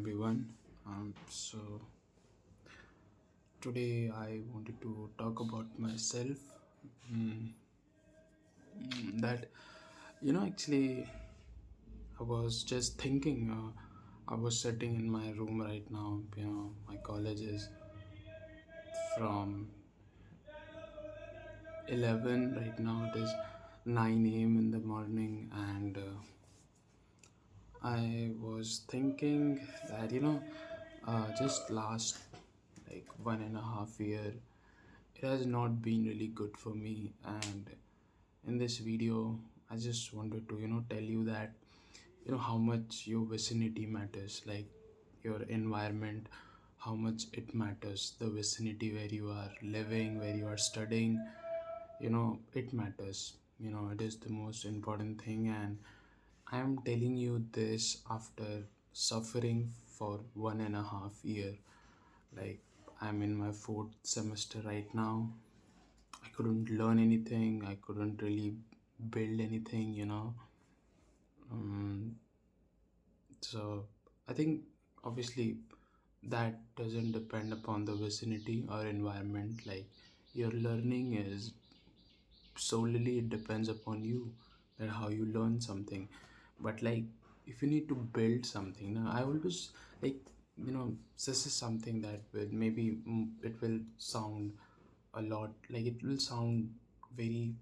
everyone. So today I wanted to talk about myself. Mm, that actually, I was just thinking. I was sitting in my room right now. My college is from 11 right now. It is 9 a.m. in the morning, and I was thinking that just last like 1.5 year it has not been really good for me. And in this video I just wanted to tell you that how much your vicinity matters, like your environment, how much it matters, the vicinity where you are living, where you are studying. It matters. It is the most important thing. And I am telling you this after suffering for 1.5 year. Like, I'm in my fourth semester right now. I couldn't learn anything. I couldn't really build anything. Um, so I think obviously that doesn't depend upon the vicinity or environment. Like, your learning is solely, it depends upon you, that how you learn something. But like, if you need to build something, now I always like, this is something that will maybe it will sound a lot, like it will sound very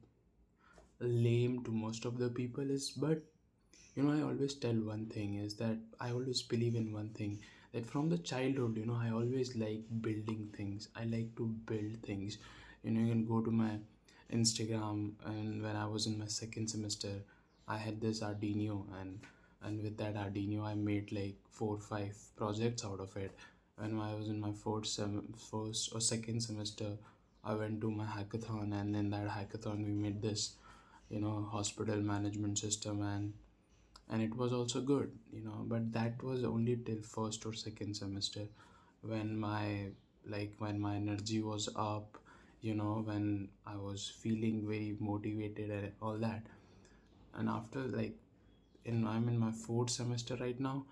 lame to most of the people is. But I always tell one thing is that I always believe in one thing, that from the childhood, I always like building things. I like to build things. You can go to my Instagram, and when I was in my second semester, I had this Arduino, and with that Arduino I made like 4 or 5 projects out of it. When I was in my first or second semester, I went to my hackathon, and in that hackathon we made this hospital management system, and it was also good. But that was only till first or second semester, when my energy was up, when I was feeling very motivated and all that. And after, like, I'm in my fourth semester right now,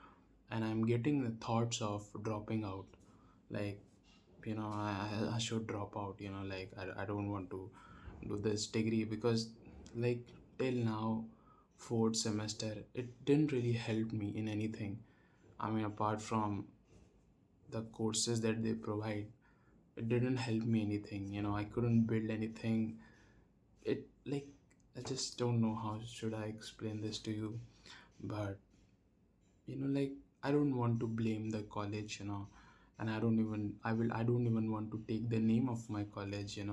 and I'm getting the thoughts of dropping out. Like, I should drop out. Like, I don't want to do this degree, because like, till now, fourth semester, it didn't really help me in anything. I mean, apart from the courses that they provide, it didn't help me anything. I couldn't build anything. It, like, I just don't know how should I explain this to you. But like, I don't want to blame the college, and I don't even want to take the name of my college, and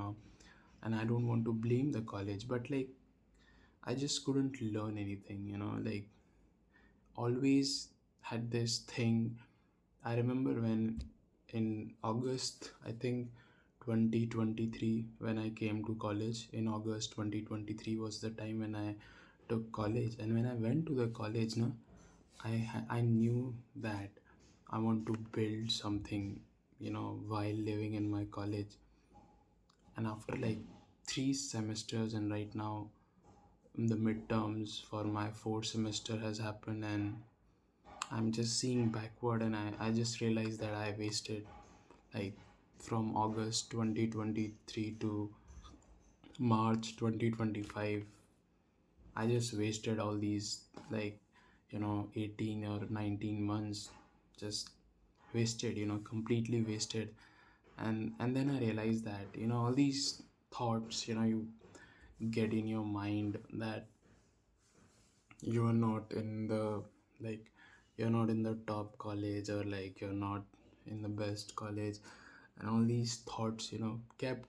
I don't want to blame the college. But like, I just couldn't learn anything. Like, always had this thing. I remember when in August, I think 2023, when I came to college, in August 2023 was the time when I took college. And when I went to the college, no, I knew that I want to build something, while living in my college. And after like 3 semesters, and right now the midterms for my fourth semester has happened, and I'm just seeing backward, and I just realized that I wasted, like, from August 2023 to March 2025. I just wasted all these, like, 18 or 19 months, just wasted, completely wasted. And then I realized that, all these thoughts, you get in your mind, that you are not in the, like, you're not in the top college, or like you're not in the best college. And all these thoughts kept,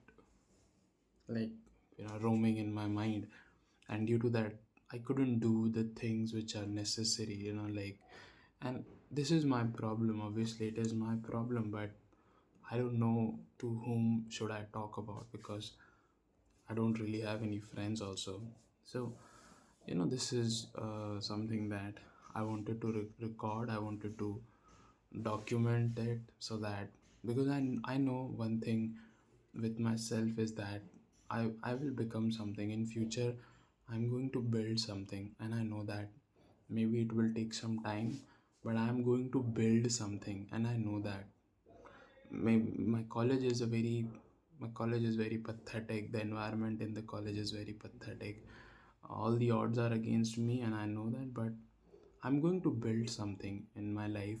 like, roaming in my mind. And due to that, I couldn't do the things which are necessary, like. And this is my problem. Obviously it is my problem, but I don't know to whom should I talk about, because I don't really have any friends also. So this is something that I wanted to record. I wanted to document it, so that, because I know one thing with myself is that I will become something in future. I'm going to build something, and I know that maybe it will take some time, but I'm going to build something, and I know that. My college is a very my college is very pathetic. The environment in the college is very pathetic. All the odds are against me, and I know that. But I'm going to build something in my life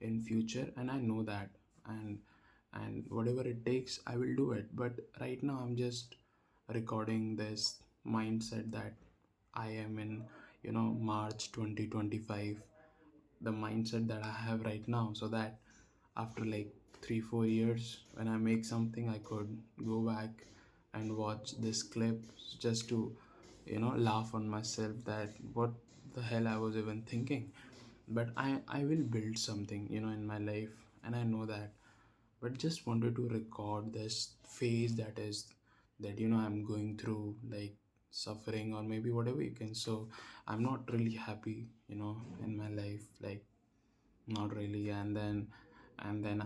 in future, and I know that. And whatever it takes, I will do it. But right now, I'm just recording this mindset that I am in, March 2025, the mindset that I have right now, so that after like 3 4 years, when I make something, I could go back and watch this clip just to, laugh on myself that what the hell I was even thinking. But I will build something, in my life, and I know that. But just wanted to record this phase that I'm going through, like suffering or maybe whatever you can. So I'm not really happy, in my life, like not really. And then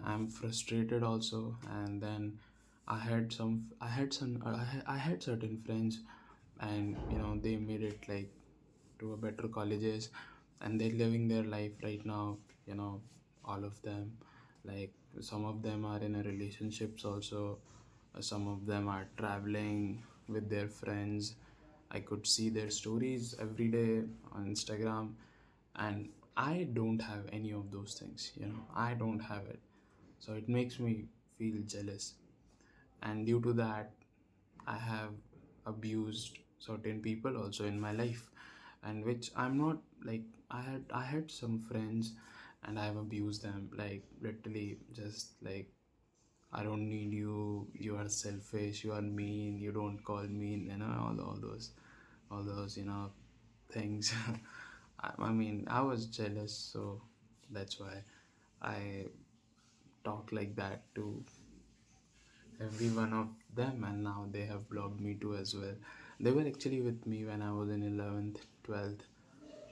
I'm frustrated also. And then I had certain friends, and they made it like to a better colleges, and they're living their life right now, all of them. Like some of them are in a relationships also, some of them are traveling with their friends. I could see their stories every day on Instagram, and I don't have any of those things. I don't have it, so it makes me feel jealous. And due to that, I have abused certain people also in my life, and which I'm not like. I had some friends, and I've abused them, like literally just like, I don't need you, you are selfish, you are mean, you don't call me, all those things. I mean, I was jealous, so that's why I talk like that to every one of them, and now they have blocked me too as well. They were actually with me when I was in 11th, 12th.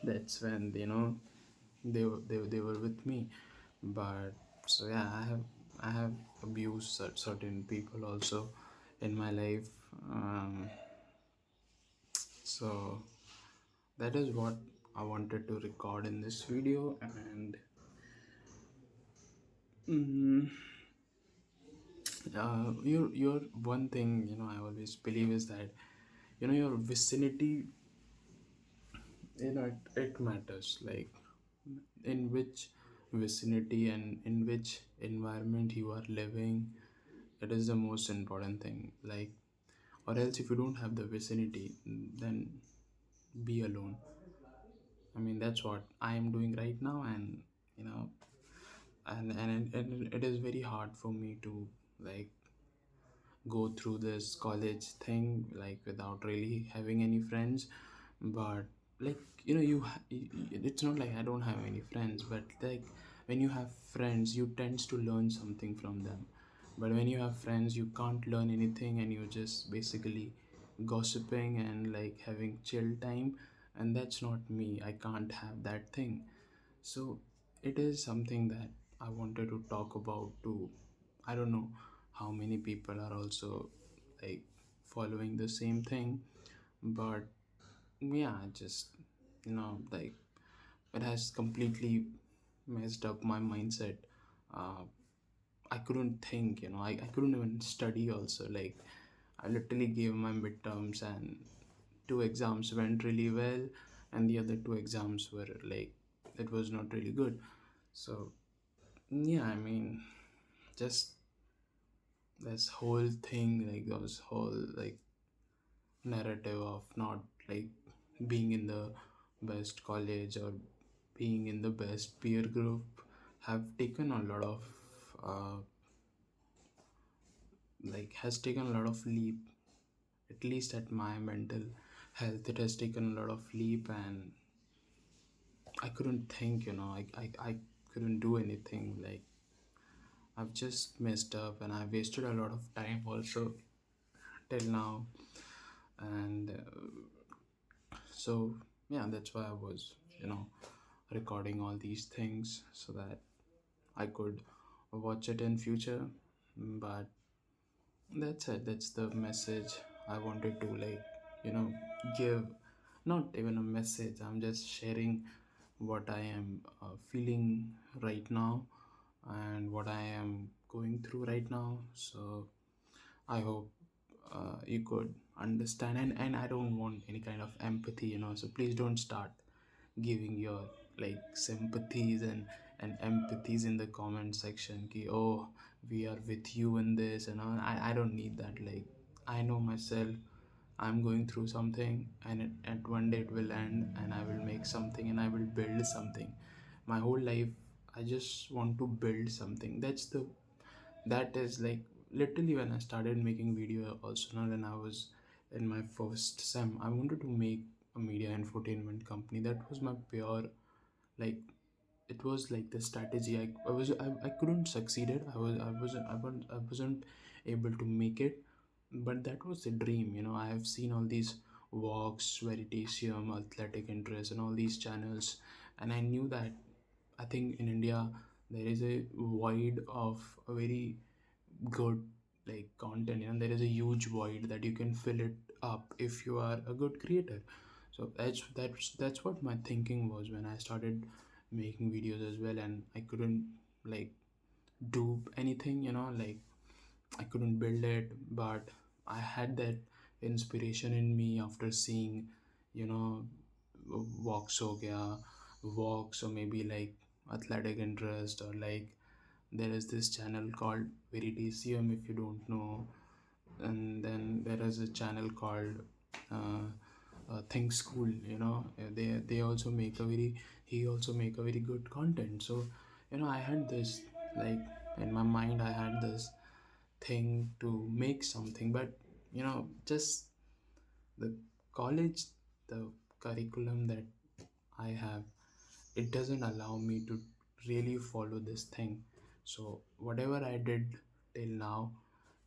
That's when they were with me. But so yeah, I have abused certain people also in my life. So that is what I wanted to record in this video. And mm, your one thing, I always believe is that, your vicinity, it matters, like in which vicinity and in which environment you are living. It is the most important thing. Like, or else if you don't have the vicinity, then be alone. I mean, that's what I am doing right now. And you know and it is very hard for me to like go through this college thing like without really having any friends. But like, it's not like I don't have any friends, but like when you have friends, you tends to learn something from them. But when you have friends, you can't learn anything, and you're just basically gossiping and like having chill time. And that's not me. I can't have that thing. So it is something that I wanted to talk about too. I don't know how many people are also like following the same thing, but yeah, just like it has completely messed up my mindset. Uh, I couldn't think, I couldn't even study also. Like I literally gave my midterms, and two exams went really well, and the other two exams were like, it was not really good. So yeah, I mean, just this whole thing, like those whole like narrative of not like being in the best college or being in the best peer group have taken a lot of uh, like has taken a lot of leap, at least at my mental health. It has taken a lot of leap, and I couldn't think, I couldn't do anything. Like I've just messed up, and I wasted a lot of time also till now. And so yeah, that's why I was, recording all these things so that I could watch it in future. But that's it. That's the message I wanted to like, you know give. Not even a message, I'm just sharing what I am feeling right now and what I am going through right now. So I hope you could understand, and I don't want any kind of empathy, so please don't start giving your like sympathies and empathies in the comment section ki, oh, we are with you in this and all. I don't need that. Like, I know myself, I'm going through something, and at one day it will end, and I will make something, and I will build something. My whole life, I just want to build something. That is like literally when I started making video also, not when I was in my first sem. I wanted to make a media infotainment company. That was my pure, like, it was like the strategy. I couldn't succeed it. I wasn't able to make it, but that was the dream. I have seen all these walks, veritasium, athletic interest, and all these channels, and I knew that I think in India there is a void of a very good like content. There is a huge void that you can fill it up if you are a good creator. So that's what my thinking was when I started making videos as well, and I couldn't like do anything, like I couldn't build it. But I had that inspiration in me after seeing, you know walks ho gaya, walks, or maybe like athletic interest, or like there is this channel called Veritasium, if you don't know. And then there is a channel called uh, Think School. They also make a very he also make a very good content. So I had this, like, in my mind I had this thing to make something. But just the college, the curriculum that I have, it doesn't allow me to really follow this thing. So whatever I did till now,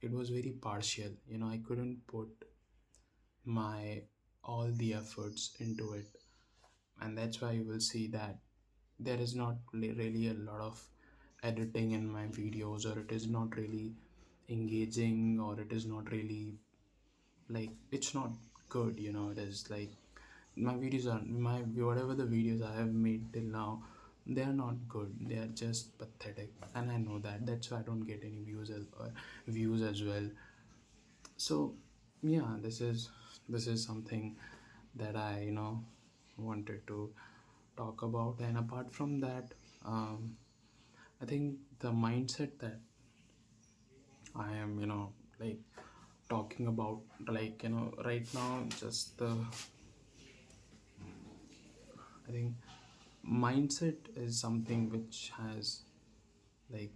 it was very partial. I couldn't put my all the efforts into it, and that's why you will see that there is not really a lot of editing in my videos, or it is not really engaging, or it is not really like, it's not good. It is like my videos are my whatever the videos I have made till now, they are not good. They are just pathetic, and I know that. That's why I don't get any views as well. So yeah, this is something that I wanted to talk about. And apart from that, I think the mindset that I am like talking about, like, right now, just the I think mindset is something which has like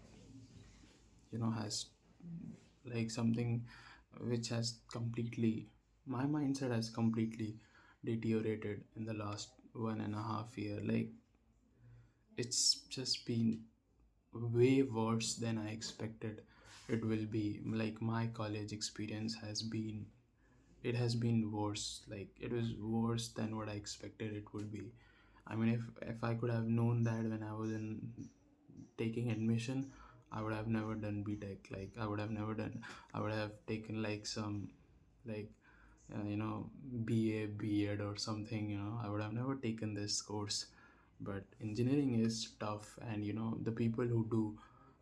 has like something which has completely my mindset has completely deteriorated in the last 1.5 year. Like, it's just been way worse than I expected it will be. Like, my college experience has been worse. Like, it was worse than what I expected it would be. I mean, if I could have known that when I was in taking admission, I would have never done BTech. Like, I would have taken like some, like, BA, B.Ed or something. I would have never taken this course. But engineering is tough, and the people who do,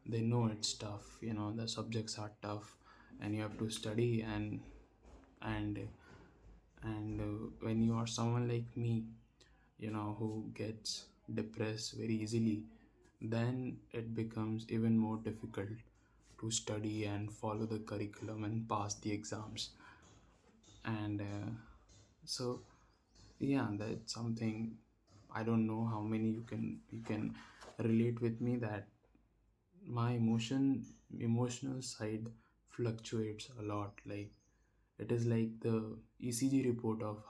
they know it's tough. The subjects are tough, and you have to study. And when you are someone like me, who gets depressed very easily, then it becomes even more difficult to study and follow the curriculum and pass the exams. And so yeah, that's something. I don't know how many you can relate with me, that my emotional side fluctuates a lot. Like, it is like the ECG report of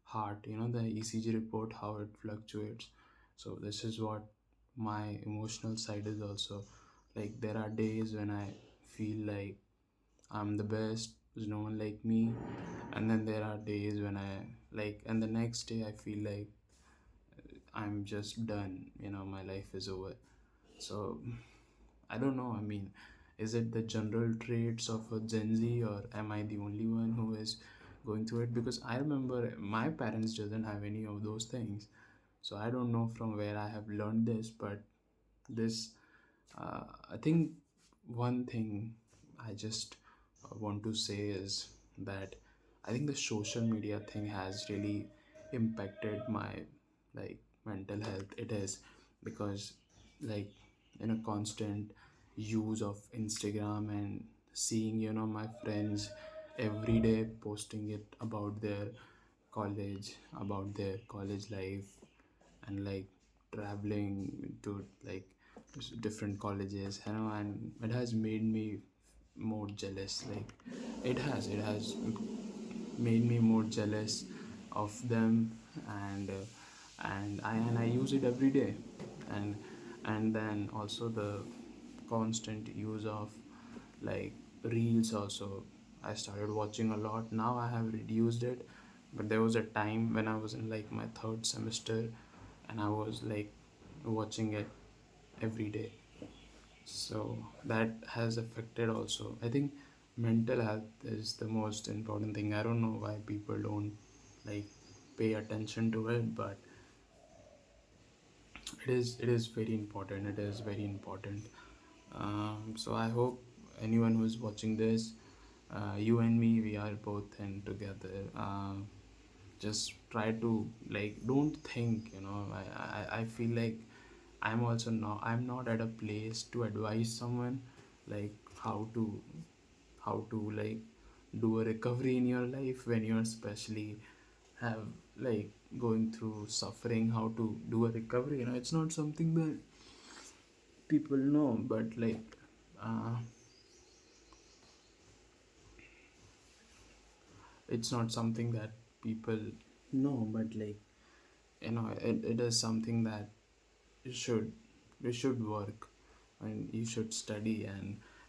heart, the ECG report, how it fluctuates. So this is what my emotional side is also. Like, there are days when I feel like I'm the best, there's no one like me. And then there are days when and the next day I feel like I'm just done, my life is over. So I don't know. I mean, is it the general traits of a Gen Z, or am I the only one who is going through it? Because I remember my parents doesn't have any of those things. So I don't know from where I have learned this, but this I think one thing I just want to say is that I think the social media thing has really impacted my like mental health. It is because like in a constant use of Instagram and seeing my friends every day posting it about their college, about their college life, and like traveling to like different colleges, and it has made me more jealous. Like it has made me more jealous of them, and I use it every day, and and then also the constant use of like reels also. I started watching a lot. Now I have reduced it, but there was a time when I was in like my third semester, and I was like watching it every day. So that has affected also. I think mental health is the most important thing. I don't know why people don't like pay attention to it, but it is very important. It is very important. So I hope anyone who is watching this, you and me, we are both in together. Just try to like don't think. I feel like I'm not at a place to advise someone like how to like do a recovery in your life when you're especially have like going through suffering. How to do a recovery, it's not something that people know, but like uh, it's not something that people know, but like it is something that you should you should work, and you should study,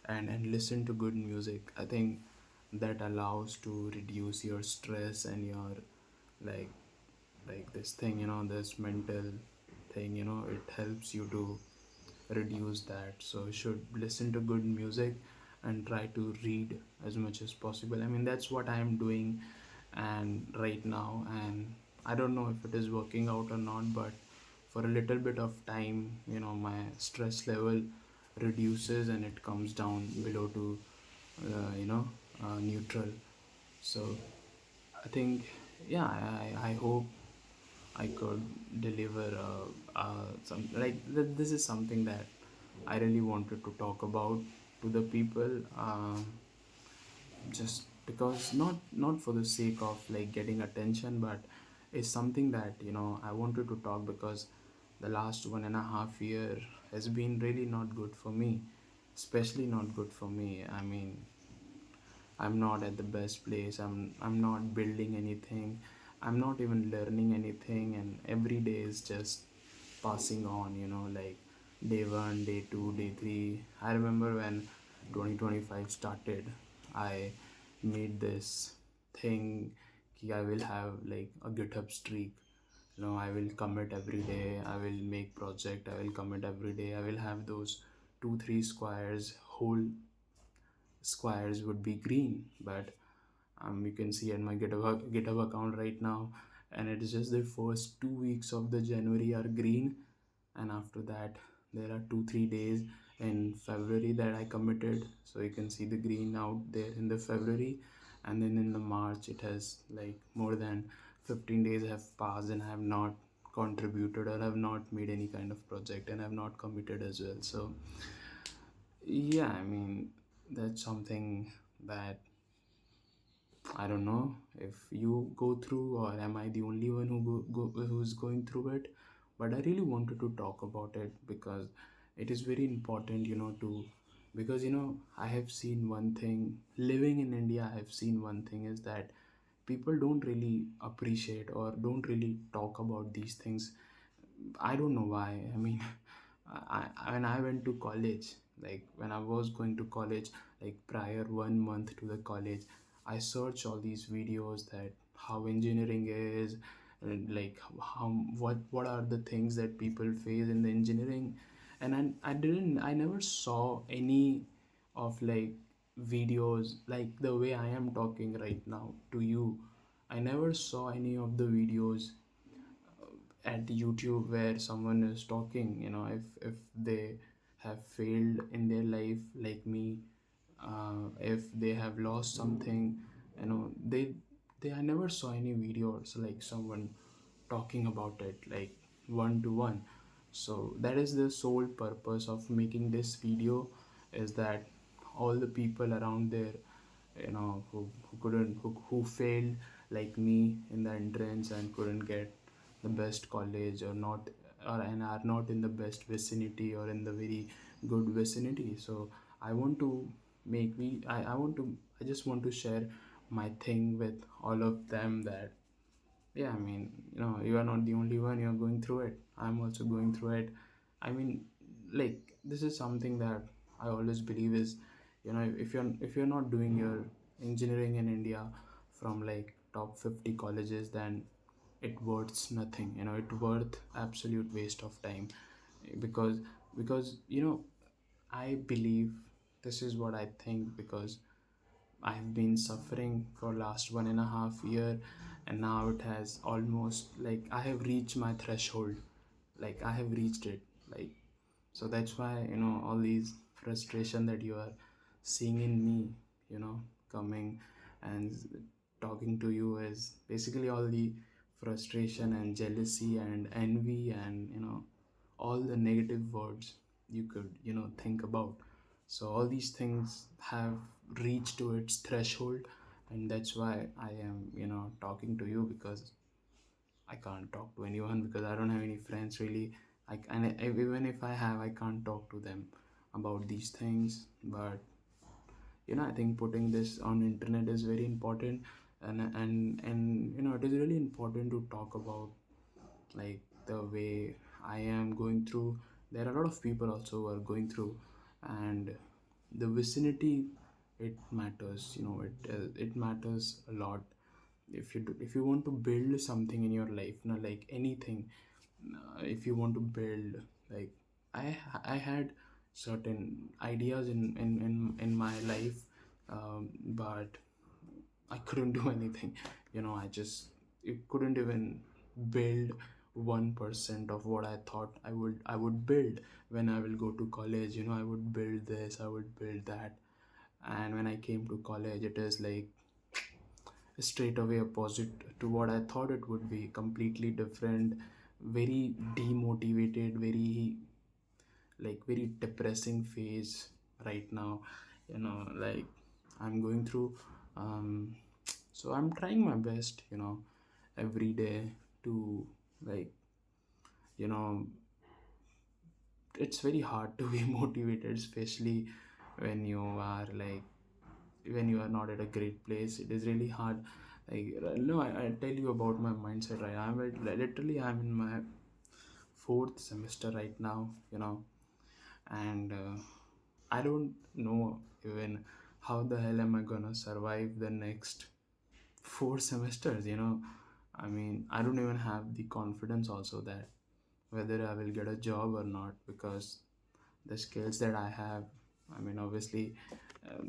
and listen to good music. I think that allows to reduce your stress and your like this thing, this mental thing, it helps you to reduce that. So you should listen to good music and try to read as much as possible. I mean, that's what I am doing and right now, and I don't know if it is working out or not, but for a little bit of time, my stress level reduces and it comes down below to neutral. So I think, yeah, I hope I could deliver some like this is something that I really wanted to talk about to the people, just because not for the sake of like getting attention, but it's something that I wanted to talk because the last 1.5 year has been really not good for me, especially not good for me. I mean, I'm not at the best place. I'm not building anything. I'm not even learning anything, and every day is just passing on, like day 1, day 2, day 3. I remember when 2025 started, I made this thing कि I will have like a GitHub streak. I will commit every day. I will make project. I will commit every day. I will have those 2 3 squares, whole squares would be green, but you can see at my GitHub account right now, and it is just the first 2 weeks of the January are green, and after that there are 2 3 days in February that I committed, so you can see the green out there in the February, and then in the March it has like more than 15 days have passed and I have not contributed or have not made any kind of project and have not committed as well. So yeah, I mean, that's something that I don't know if you go through, or am I the only one who's going through it. But I really wanted to talk about it because it is very important, because I have seen one thing living in India. I have seen one thing is that people don't really appreciate or don't really talk about these things. I don't know why. I mean, when I went to college, like when I was going to college, like prior 1 month to the college, I searched all these videos that how engineering is, and like how what are the things that people face in the engineering, and I never saw any of like videos like the way I am talking right now to you. I never saw any of the videos at YouTube where someone is talking, if they have failed in their life like me, if they have lost something, they I never saw any videos like someone talking about it like one to one. So that is the sole purpose of making this video, is that all the people around there, who failed like me in the entrance and couldn't get the best college, or not, or and are not in the best vicinity or in the very good vicinity. So I want to make me I want to I just want to share my thing with all of them, that yeah, I mean, you are not the only one, you're going through it, I'm also going through it. I mean, like, this is something that I always believe is, if you're not doing your engineering in India from like top 50 colleges, then it worths nothing, it worth absolute waste of time. Because I believe, this is what I think, because I've been suffering for last 1.5 year, and now it has almost, like, I have reached my threshold. Like, I have reached it. Like, so that's why, all these frustration that you are seeing in me, coming and talking to you, is basically all the frustration and jealousy and envy and, all the negative words you could, think about. So all these things have reached to its threshold, and that's why I am, talking to you, because I can't talk to anyone, because I don't have any friends really. Even if I have, I can't talk to them about these things. But I think putting this on internet is very important, and it is really important to talk about, like, the way I am going through. There are a lot of people also who are going through, and the vicinity, it matters. It matters a lot. If you want to build something in your life, like anything, if you want to build, like, I had certain ideas in my life, but I couldn't do anything. I just, it couldn't even build 1% of what I thought I would build when I will go to college. I would build this, I would build that. And when I came to college, it is like straight away opposite to what I thought it would be. Completely different, very demotivated, very depressing phase right now. Like, I'm going through. Um, so I'm trying my best, every day to, like, you know, it's very hard to be motivated, especially when you are like when you are not at a great place. It is really hard. Like, no, I tell you about my mindset, right? I'm in my fourth semester right now, and I don't know even how the hell am I gonna survive the next 4 semesters. I mean, I don't even have the confidence also that whether I will get a job or not, because the skills that I have, I mean, obviously,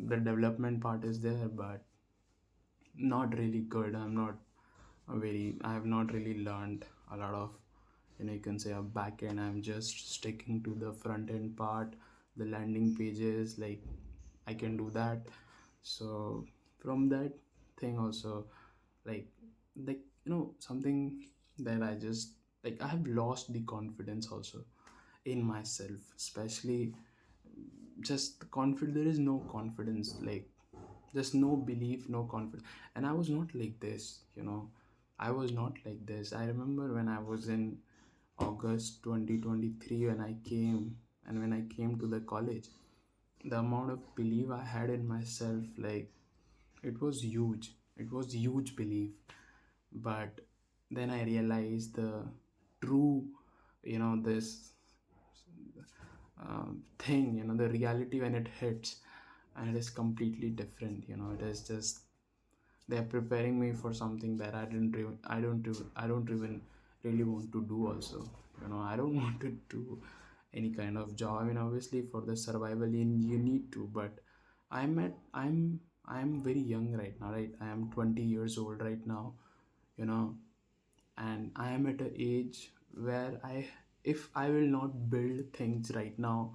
the development part is there, but not really good. I have not really learned a lot of, you can say, a back end. I'm just sticking to the front end part, the landing pages, like, I can do that. So from that thing also, like something that I just, like, I have lost the confidence also in myself, especially just the confidence. There is no confidence, like, just no belief, no confidence. And I was not like this, I was not like this. I remember when I was in August 2023, when I came to the college, the amount of belief I had in myself, like, it was huge. It was huge belief. But then I realized the true, this thing, the reality when it hits, and it is completely different. It is just, they're preparing me for something that I don't even really want to do also. I don't want to do any kind of job. I mean, obviously for the survival, you need to, but I'm very young right now, right? I am 20 years old right now, you know and I am at an age where if I will not build things right now,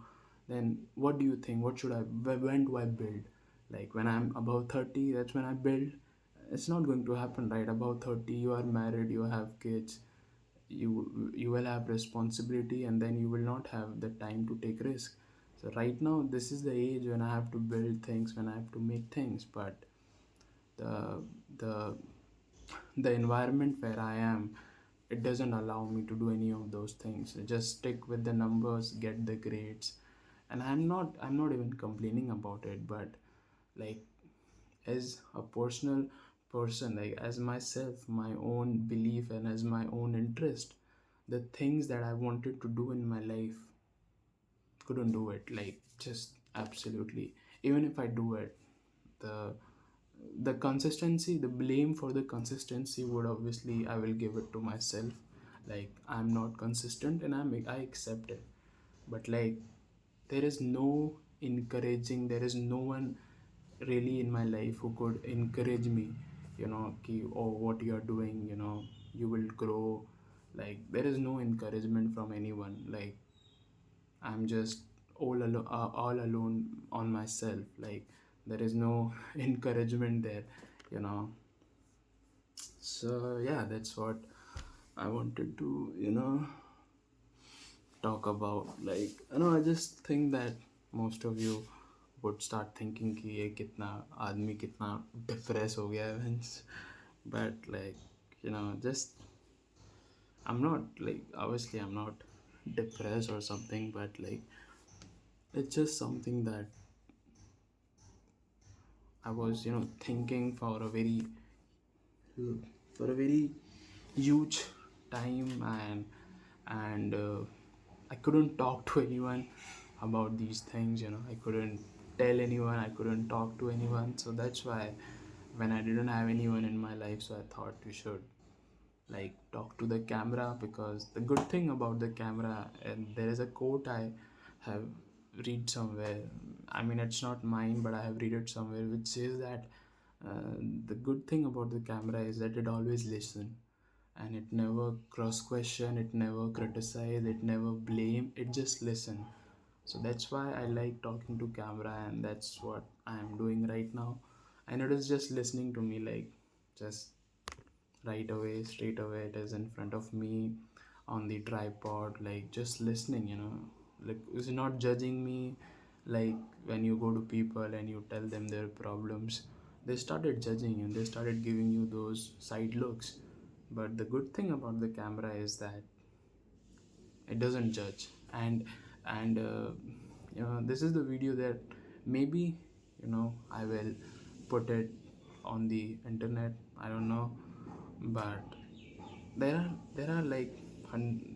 then what do you think? What should I? When do I build? Like when I'm above 30, that's when I build. It's not going to happen, right? Above 30, you are married, you have kids, you will have responsibility, and then you will not have the time to take risk. So right now, this is the age when I have to build things, when I have to make things. But the the the environment where I am, it doesn't allow me to do any of those things. Just stick with the numbers, get the grades, and I'm not even complaining about it. But like, as a personal person, like as myself, my own belief and as my own interest, the things that I wanted to do in my life, couldn't do it. Like, just absolutely. Even if I do it, the the consistency, the blame for the consistency would obviously, I will give it to myself. Like, I'm not consistent, and I accept it. But like, there is no encouraging, there is no one really in my life who could encourage me, ki, oh, what you are doing, you will grow. Like, there is no encouragement from anyone. Like, I'm just all alone on myself. Like, there is no encouragement there, you know. So yeah, that's what I wanted to, talk about. Like, I just think that most of you would start thinking कि ये कितना आदमी कितना depress हो गया है means. But like, just, I'm not, like, obviously I'm not depressed or something, but like, it's just something that I was, thinking for a very huge time, and I couldn't talk to anyone about these things. I couldn't tell anyone, I couldn't talk to anyone. So that's why, when I didn't have anyone in my life, so I thought we should, like, talk to the camera. Because the good thing about the camera, and there is a quote I have read somewhere. I mean, it's not mine, but I have read it somewhere, which says that the good thing about the camera is that it always listen, and it never cross question, it never criticize, it never blame, it just listen. So that's why I like talking to camera, and that's what I am doing right now. And it is just listening to me, like, just right away, straight away, it is in front of me on the tripod, like, just listening, like, it's not judging me. Like, when you go to people and you tell them their problems, they started judging and they started giving you those side looks. But the good thing about the camera is that it doesn't judge. And this is the video that maybe, I will put it on the internet, I don't know. But there are like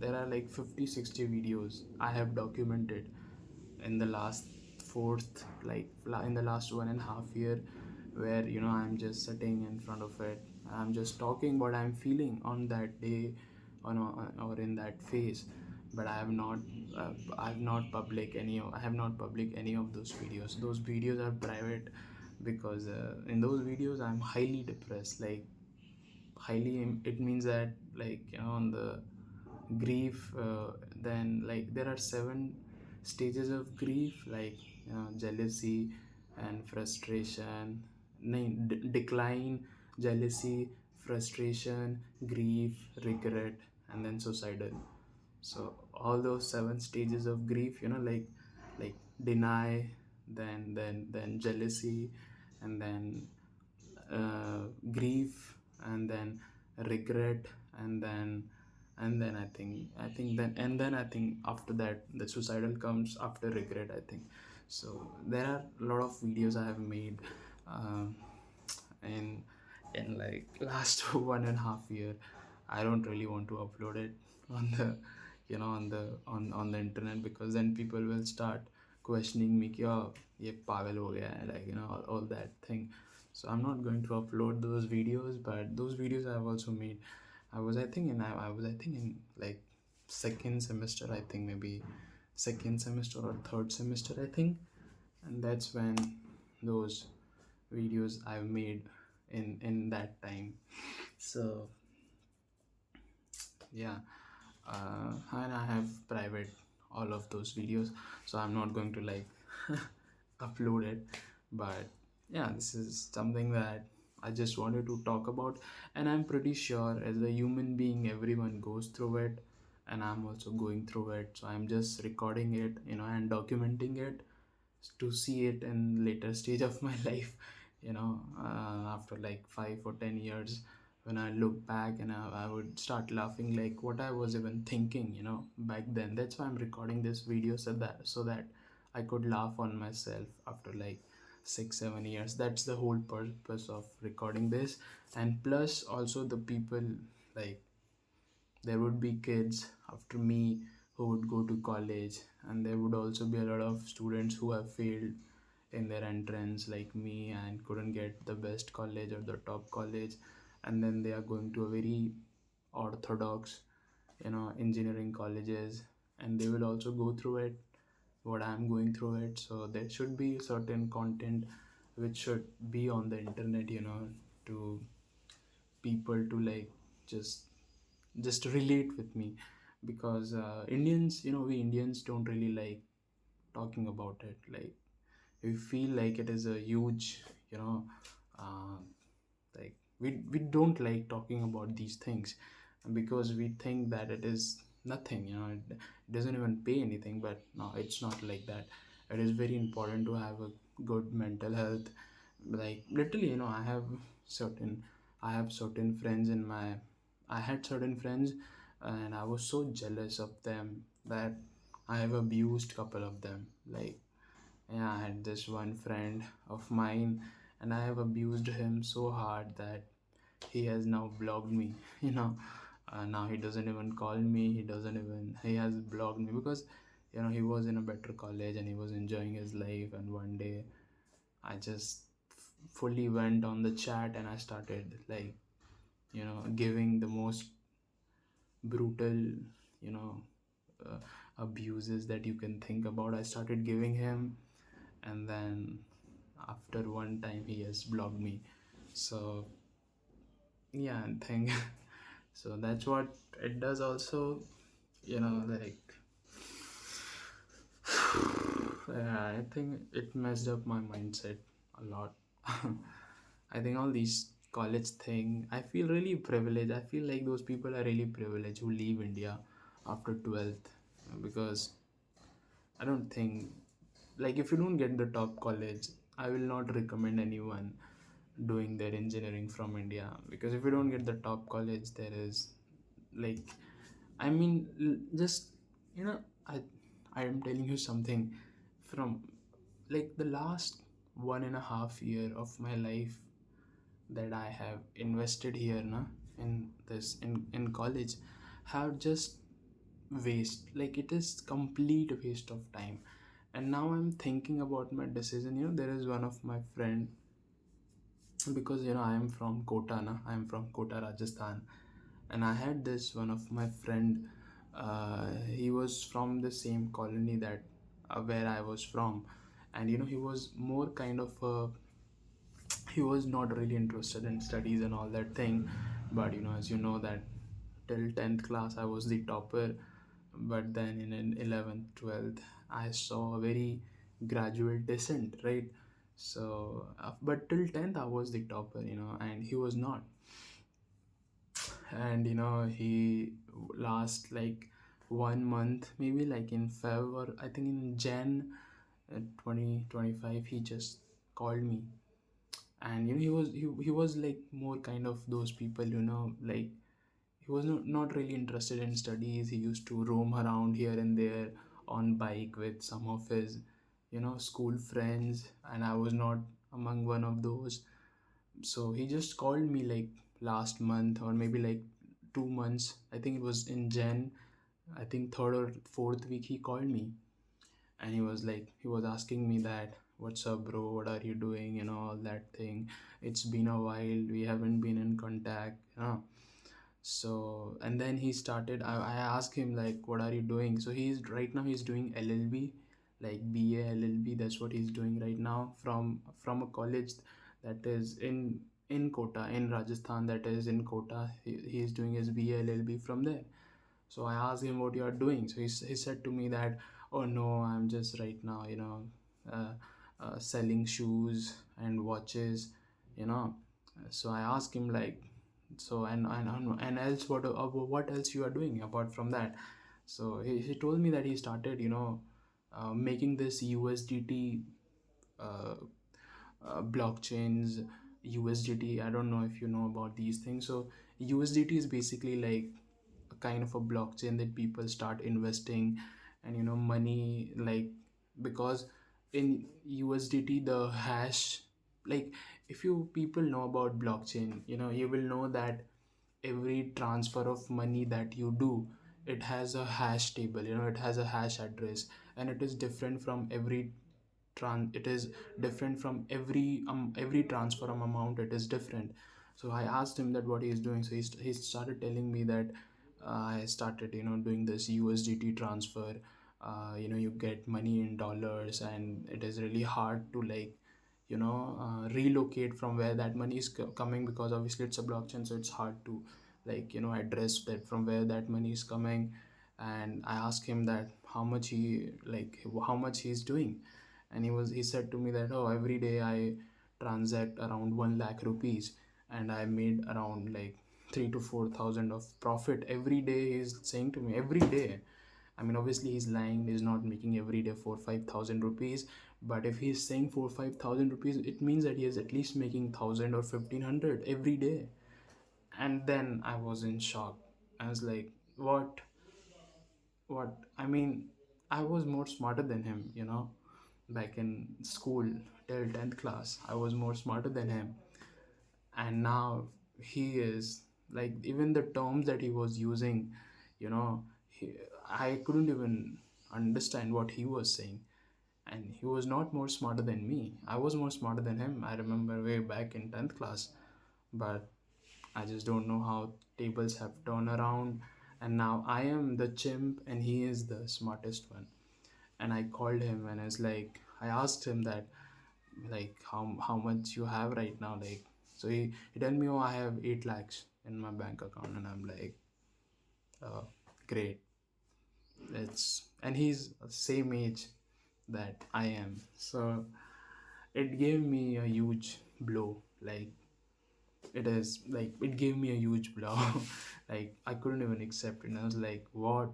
there are like 50-60 videos I have documented in the last fourth like in the last 1.5 year, where I'm just sitting in front of it, I'm just talking what I'm feeling on that day, or in that phase. But I have not public any of those videos. Those videos are private, because in those videos I'm highly depressed. Like, highly, it means that, like, on the grief, then, like, there are 7 stages of grief, like, jealousy and frustration, decline, jealousy, frustration, grief, regret, and then suicidal. So all those 7 stages of grief, like deny, then jealousy, and then grief, and then regret, and then I think after that the suicidal comes after regret, I think. So there are a lot of videos I have made, um, in like last 1.5 year. I don't really want to upload it on the on the internet, because then people will start questioning me कि ये पागल हो गया है, like, all that thing. So I'm not going to upload those videos. But those videos I have also made. I was I think in like second semester, I think, maybe second semester or third semester, I think. And that's when those videos I've made in that time. So yeah, and I have private all of those videos, so I'm not going to like upload it. But yeah, this is something that I just wanted to talk about, and I'm pretty sure as a human being, everyone goes through it, and I'm also going through it. So I'm just recording it, and documenting it to see it in later stage of my life, after like 5 or 10 years, when I look back, and I would start laughing like what I was even thinking, back then. That's why I'm recording this video, so that I could laugh on myself after like 6 7 years. That's the whole purpose of recording this. And plus also the people, like, there would be kids after me who would go to college, and there would also be a lot of students who have failed in their entrance like me and couldn't get the best college or the top college, and then they are going to a very orthodox, engineering colleges, and they will also go through it what I'm going through it. So there should be certain content which should be on the internet, to people to like just just relate with me, because Indians, we Indians don't really like talking about it. Like, we feel like it is a huge, you know uh, like, we don't like talking about these things, because we think that it is nothing, it doesn't even pay anything. But no, it's not like that. It is very important to have a good mental health. Like, literally, certain I have certain friends in my I had certain friends, and I was so jealous of them that I have abused couple of them. Like, yeah, I had this one friend of mine, and I have abused him so hard that he has now blocked me. Now he doesn't even call me. He has blocked me because, he was in a better college and he was enjoying his life. And one day, I just fully went on the chat and I started, like, giving the most brutal, you know, uh, abuses that you can think about. I started giving him, and then after one time he has blocked me. So yeah, I think so that's what it does also, like, yeah, I think it messed up my mindset a lot. I think all these college thing, I feel really privileged. I feel like those people are really privileged who leave India after 12th, because I don't think, like, if you don't get the top college, I will not recommend anyone doing their engineering from India, because if you don't get the top college, there is, like, I mean, just, you know, I I am telling you something from, like, the last 1.5 year of my life that I have invested here, in college, have just waste. Like, it is complete waste of time. And now I'm thinking about my decision. There is one of my friend, because I am from Kota, na? I am from Kota, Rajasthan, and I had this one of my friend. He was from the same colony that where I was from, and he was more kind of he was not really interested in studies and all that thing. But as you know that till 10th class I was the topper, but then in 11th 12th I saw a very gradual descent, right? So but till 10th I was the topper, and he was not. And he last like 1 month, maybe like in Feb, or I think in Jan 2025, he just called me. And he was like more kind of those people, like, he was not really interested in studies. He used to roam around here and there on bike with some of his school friends, and I was not among one of those. So he just called me like last month, or maybe like 2 months. I think it was in Jan. I think third or fourth week he called me, and he was asking me that, what's up, bro, what are you doing, all that thing. It's been a while, we haven't been in contact, so. And then he started, I asked him like, what are you doing? So he's doing LLB, like BA LLB. That's what he's doing right now, from a college that is in Kota, in Rajasthan, that is in Kota. He's doing his BA LLB from there. So I asked him what you are doing. So he said to me that, oh no, I'm just right now, uh, selling shoes and watches, you know. So I asked him like, so and else what else you are doing apart from that? So he told me that he started, making this USDT uh, blockchains, USDT. I don't know if you know about these things. So USDT is basically like a kind of a blockchain that people start investing and money, like, because in USDT the hash, like, if you people know about blockchain, you will know that every transfer of money that you do, it has a hash table, it has a hash address, and it is different from every it is different from every transfer amount, it is different. So I asked him that what he is doing. So he started telling me that I started doing this USDT transfer. You get money in dollars, and it is really hard to, like, relocate from where that money is coming, because obviously it's a blockchain, so it's hard to, like, address that from where that money is coming. And I asked him that how much he's doing. And he said to me that, oh, every day I transact around 1 lakh rupees, and I made around like 3 to 4,000 of profit every day. He's saying to me every day. I mean, obviously he's lying, he's not making every day 4 5,000 rupees. But if he's saying 4 5,000 rupees, it means that he is at least making 1,000 or 1,500 every day. And then I was in shock. I was like, what? I mean, I was more smarter than him, back in school till 10th class. I was more smarter than him. And now he is, like, even the terms that he was using, you know, I couldn't even understand what he was saying. And he was not more smarter than me. I was more smarter than him. I remember way back in 10th class. But I just don't know how tables have turned around, and now I am the chimp and he is the smartest one. And I called him and I asked him that, like, how much you have right now, like. So he told me, oh, I have 8 lakhs in my bank account. And I'm like, oh, great. It's And he's same age that I am. So it gave me a huge blow. Like, it gave me a huge blow. Like, I couldn't even accept it. And I was like, what?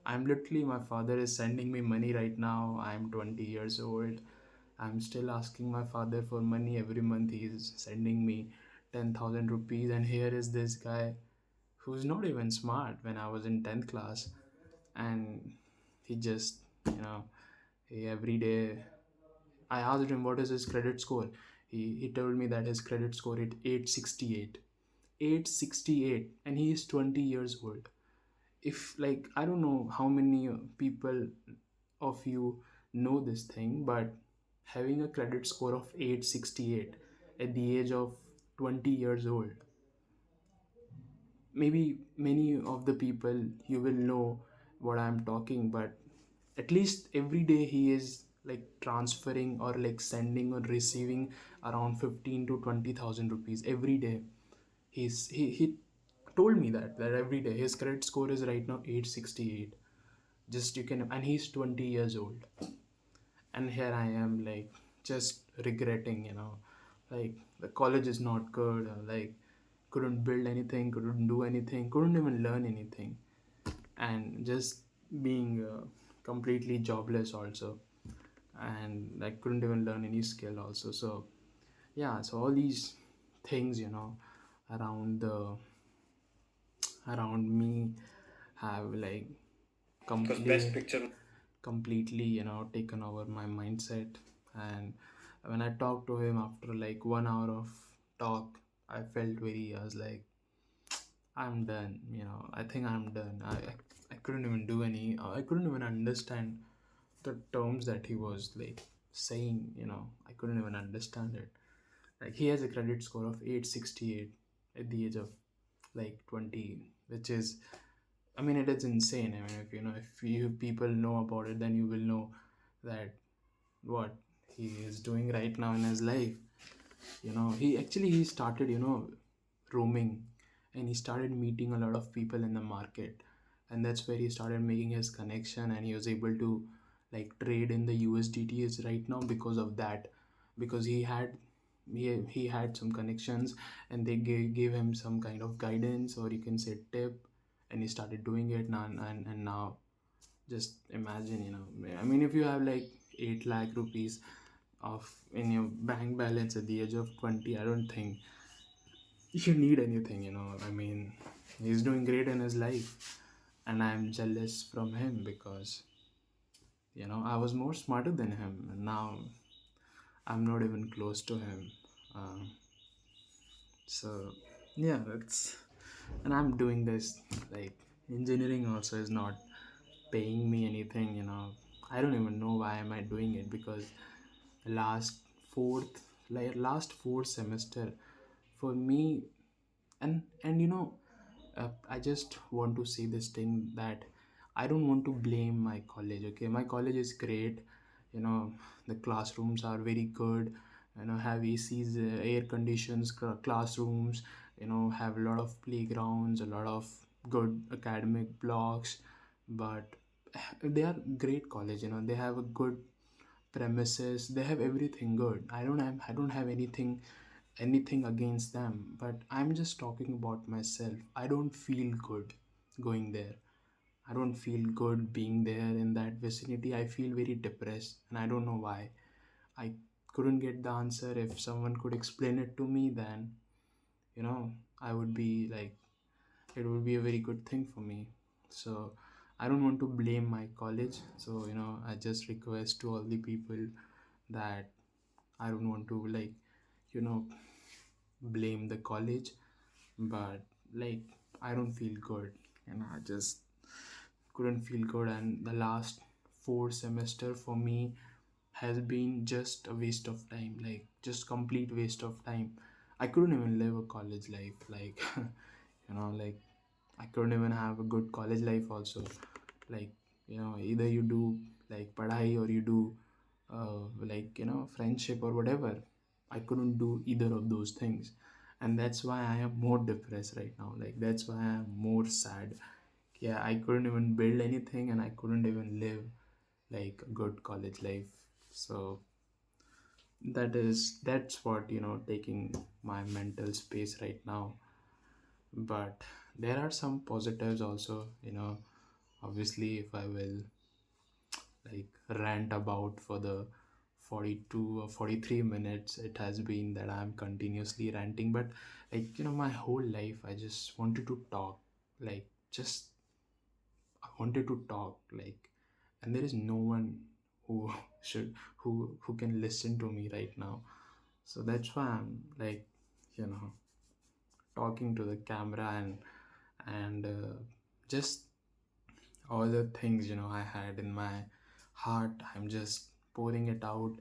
I'm literally, my father is sending me money right now. I'm 20 years old. I'm still asking my father for money every month. He is sending me 10,000 rupees. And here is this guy who's not even smart when I was in 10th class. And he just, he every day, I asked him what is his credit score. He told me that his credit score is 868. 868, and he is 20 years old. If, like, I don't know how many people of you know this thing, but having a credit score of 868 at the age of 20 years old, maybe many of the people you will know what I'm talking. But at least every day he is, like, transferring or, like, sending or receiving around 15 to 20,000 rupees every day. He told me that every day his credit score is right now 868. Just, you can, and he's 20 years old. And here I am, like, just regretting, like, the college is not good, like, couldn't build anything, couldn't do anything, couldn't even learn anything, and just being completely jobless also. And, like, couldn't even learn any skill also. So yeah, so all these things, around the around me have, like, completely taken over my mindset. And when I talked to him after like 1 hour of talk, I was like, I'm done. I think I'm done. I couldn't even do any. I couldn't even understand the terms that he was, like, saying. I couldn't even understand it. Like, he has a credit score of 868 at the age of, like, 20, which is, I mean, it is insane. I mean, if you people know about it, then you will know that what he is doing right now in his life. He started, roaming, and he started meeting a lot of people in the market. and that's where he started making his connection, and he was able to like trade in the USDTs right now because of that, because he had some connections, and they gave him some kind of guidance, or you can say tip, and he started doing it now. And now just imagine, I mean, if you have like 8 lakh rupees of in your bank balance at the age of 20, I don't think you need anything, I mean, he's doing great in his life, and I'm jealous from him because I was more smarter than him, and now I'm not even close to him. um, so yeah, that's, and I'm doing this, like, engineering also is not paying me anything, I don't even know why am I doing it, because last fourth last fourth semester for me, and I just want to say this thing, that I don't want to blame my college. Okay, my college is great, you know the classrooms are very good, have ACs, air conditions classrooms, have a lot of playgrounds, a lot of good academic blocks, but they are great college, they have a good premises, they have everything good. I don't have anything against them, but I'm just talking about myself. I don't feel good going there. I don't feel good being there in that vicinity. I feel very depressed, and I don't know why. I couldn't get the answer. If someone could explain it to me, then you know I would be like, it would be a very good thing for me. So I don't want to blame my college. So I just request to all the people that I don't want to, like, you know blame the college, but like, I don't feel good, I just couldn't feel good, and the last four semester for me has been just a waste of time, like just complete waste of time. I couldn't even live a college life, like like, I couldn't even have a good college life also. Like, either you do like padhai, or you do like, friendship or whatever. I couldn't do either of those things, and that's why I am more depressed right now. Like, that's why I am more sad. Yeah, I couldn't even build anything, and I couldn't even live like a good college life. So that's what, taking my mental space right now. But there are some positives also, obviously, if I will like rant about for the 42 or 43 minutes it has been that I'm continuously ranting. But like, my whole life I just wanted to talk, like, just I wanted to talk, like, and there is no one who who can listen to me right now. So that's why I'm like, you know talking to the camera, and just all the things, I had in my heart, I'm just pouring it out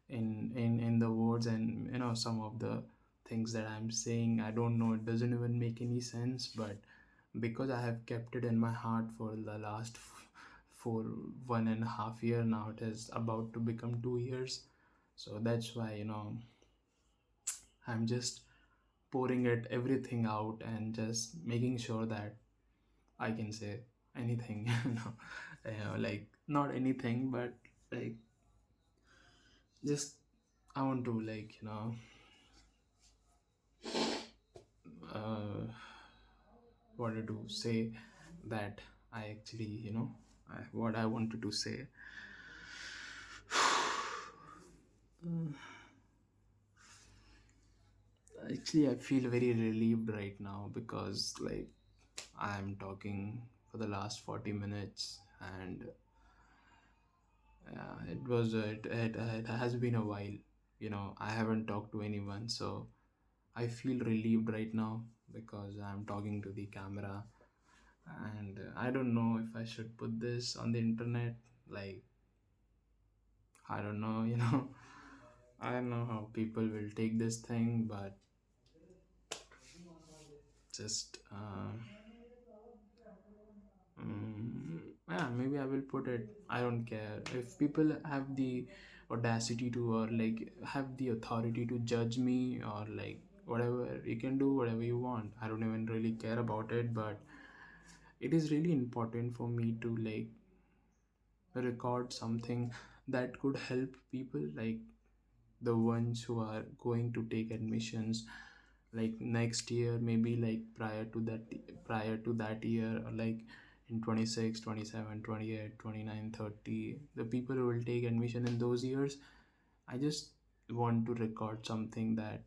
in the words. And some of the things that I'm saying, I don't know, it doesn't even make any sense, but because I have kept it in my heart for the last for 1.5 year now, it is about to become 2 years. So that's why, I'm just pouring it everything out, and just making sure that I can say anything, like, not anything, but like, just I want to, like, uh, wanted to say that I actually, what I wanted to say. Actually, I feel very relieved right now because, like, I'm talking for the last 40 minutes, and it has been a while. I haven't talked to anyone, so I feel relieved right now because I'm talking to the camera, and I don't know if I should put this on the internet. Like, I don't know, I don't know how people will take this thing, but just, yeah, maybe I will put it. I don't care if people have the audacity to, or like have the authority to judge me, or like whatever. You can do whatever you want. I don't even really care about it, but it is really important for me to like record something that could help people, like the ones who are going to take admissions like next year, maybe like prior to that year, or like in 26, 27, 28, 29, 30, the people who will take admission in those years. I just want to record something that,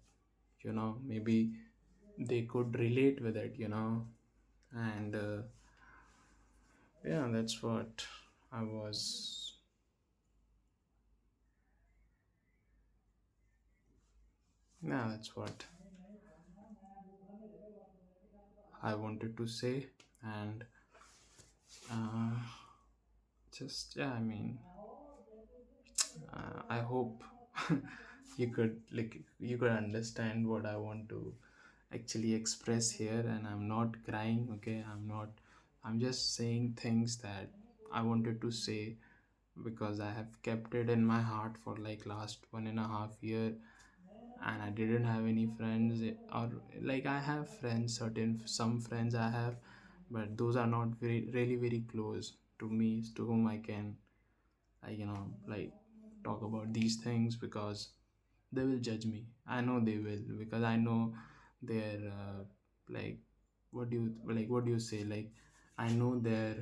maybe they could relate with it, and yeah, that's what I was, yeah, that's what I wanted to say. And uh, just, yeah, I mean, I hope you could understand what I want to actually express here. And I'm not crying, okay? I'm just saying things that I wanted to say, because I have kept it in my heart for like last 1.5 year, and I didn't have any friends, or like I have friends, certain some friends I have, but those are not very really very close to me, to whom I can, like talk about these things, because they will judge me. I know they will, because I know their like what do you say, like I know their,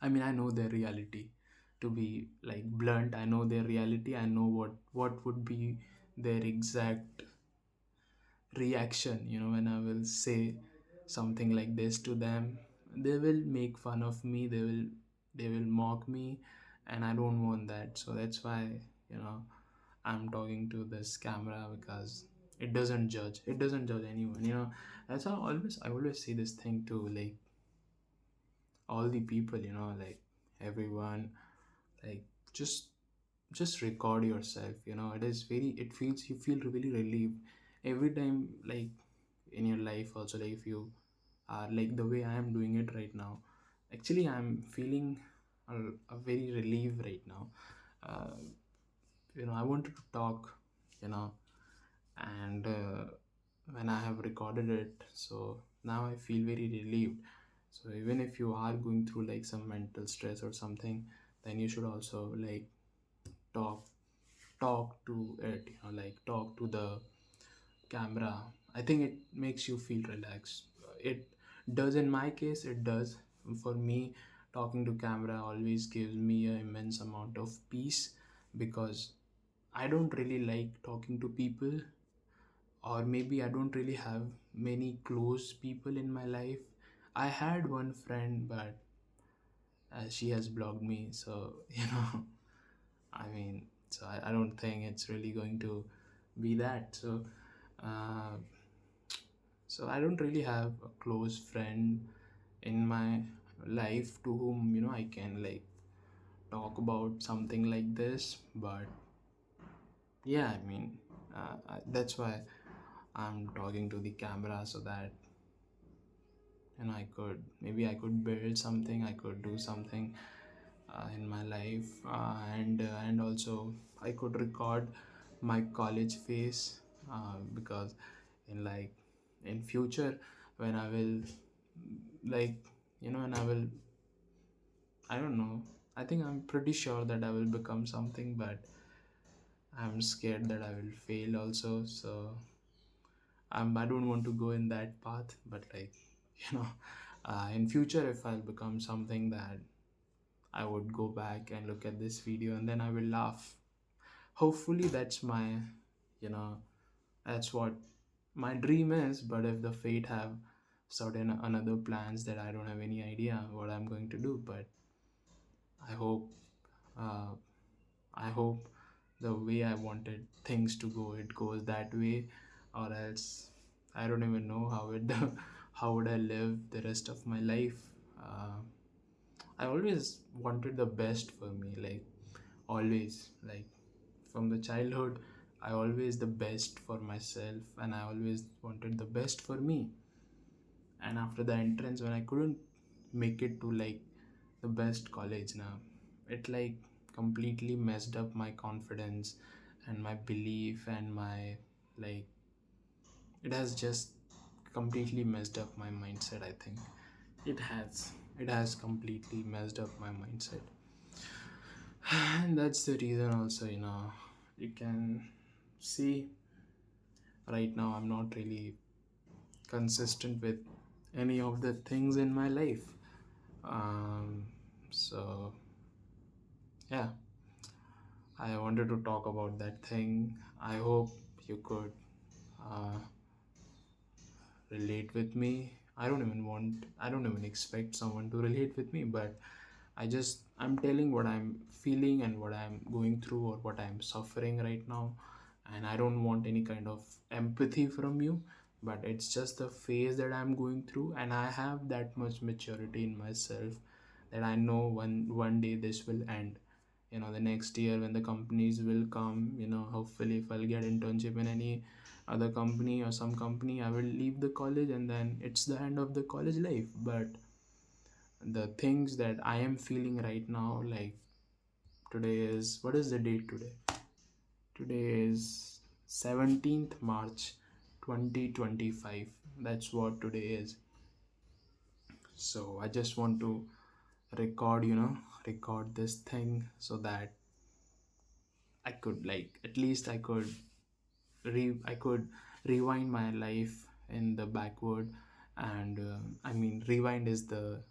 I mean, I know their reality. To be like blunt, I know their reality. I know what would be their exact reaction, when I will say something like this to them. They will make fun of me, they will mock me, and I don't want that. So that's why, you know I'm talking to this camera, because it doesn't judge anyone, that's how I always say this thing to like all the people, like everyone, like just just record yourself. It feels you feel really relieved every time, like in your life also, like if you are like the way I am doing it right now. Actually, I'm feeling a very relief right now. uh, I wanted to talk, you know and when I have recorded it, so now I feel very relieved. So even if you are going through like some mental stress or something, then you should also like talk talk to it, like talk to the camera. I think it makes you feel relaxed. It does, in my case it does. For me, talking to camera always gives me an immense amount of peace, because I don't really like talking to people, or maybe I don't really have many close people in my life. I had one friend, but she has blocked me, so I mean, so I don't think it's really going to be that. Uh, so I don't really have a close friend in my life to whom I can like talk about something like this. But yeah, I mean, that's why I'm talking to the camera, so that I could build something, I could do something in my life, and also I could record my college phase, because in like in future, when I will like and I don't know, I think I'm pretty sure that I will become something, but I'm scared that I will fail also. So I don't want to go in that path, but like you know in future, if I'll become something, that I would go back and look at this video, and then I will laugh. Hopefully that's my, you know that's what my dream is. But if the fate have certain another plans, that I don't have any idea what I'm going to do. But I hope, uh, I hope the way I wanted things to go, it goes that way, or else I don't even know how it how would I live the rest of my life. uh, I always wanted the best for me, like always, like from the childhood, I always the best for myself, and I always wanted the best for me. And after the entrance, when I couldn't make it to like the best college now, it like completely messed up my confidence and my belief and my, like, it has just completely messed up my mindset, I think. it has completely messed up my mindset. And that's the reason also, you can see right now I'm not really consistent with any of the things in my life. So yeah, I wanted to talk about that thing. I hope you could uh, relate with me. I don't even expect someone to relate with me, but I'm telling what I'm feeling and what I'm going through or what I'm suffering right now. And I don't want any kind of empathy from you, but it's just the phase that I'm going through, and I have that much maturity in myself that I know one day this will end. The next year when the companies will come, hopefully if I'll get internship in any other company or some company, I will leave the college and then it's the end of the college life. But the things that I am feeling right now, like today is, what is the date today? Today is 17th March 2025. That's what today is. So I just want to record this thing so that I could, like, at least I could rewind my life in the backward. And I mean, rewind is the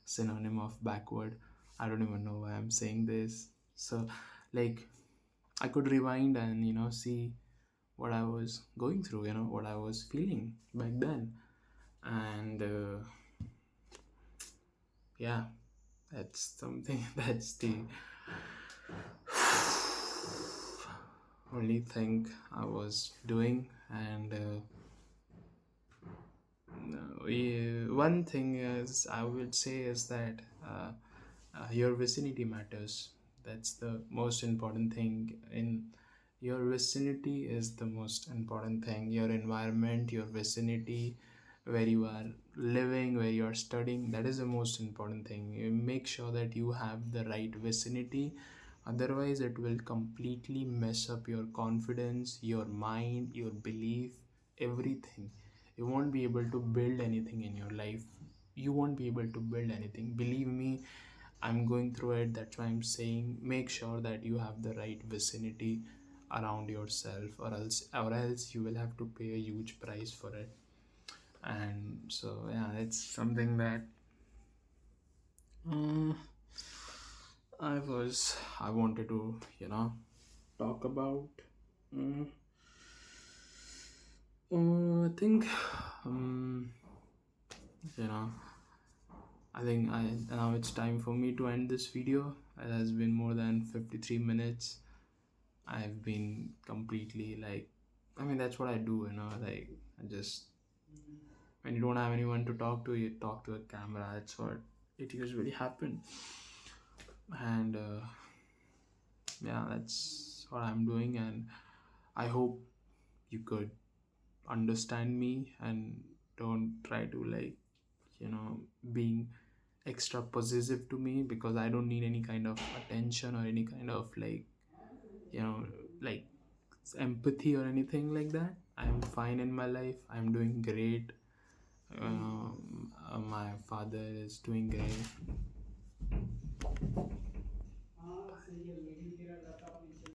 synonym of backward. I don't even know why I'm saying this. So, like, I could rewind and see what I was going through, what I was feeling back then. And yeah, that's something. That's the only thing I was doing. And one thing is, I would say, is that your vicinity matters. That's the most important thing. In your vicinity is the most important thing. Your environment, your vicinity, where you are living, where you are studying, that is the most important thing. You make sure that you have the right vicinity. Otherwise, it will completely mess up your confidence, your mind, your belief, everything. You won't be able to build anything in your life. You won't be able to build anything. Believe me, I'm going through it. That's why I'm saying make sure that you have the right vicinity around yourself, or else you will have to pay a huge price for it. And so yeah, it's something that uh, I wanted to talk about. Uh, I think um, you know I think now it's time for me to end this video. It has been more than 53 minutes. I've been completely, like, I mean, that's what I do, like, I just, when you don't have anyone to talk to, you talk to a camera. That's what it usually happens. And yeah, that's what I'm doing. And I hope you could understand me and don't try to, like, being extra possessive to me, because I don't need any kind of attention or any kind of, like, you know like empathy or anything like that. I'm fine in my life. I'm doing great. My father is doing great.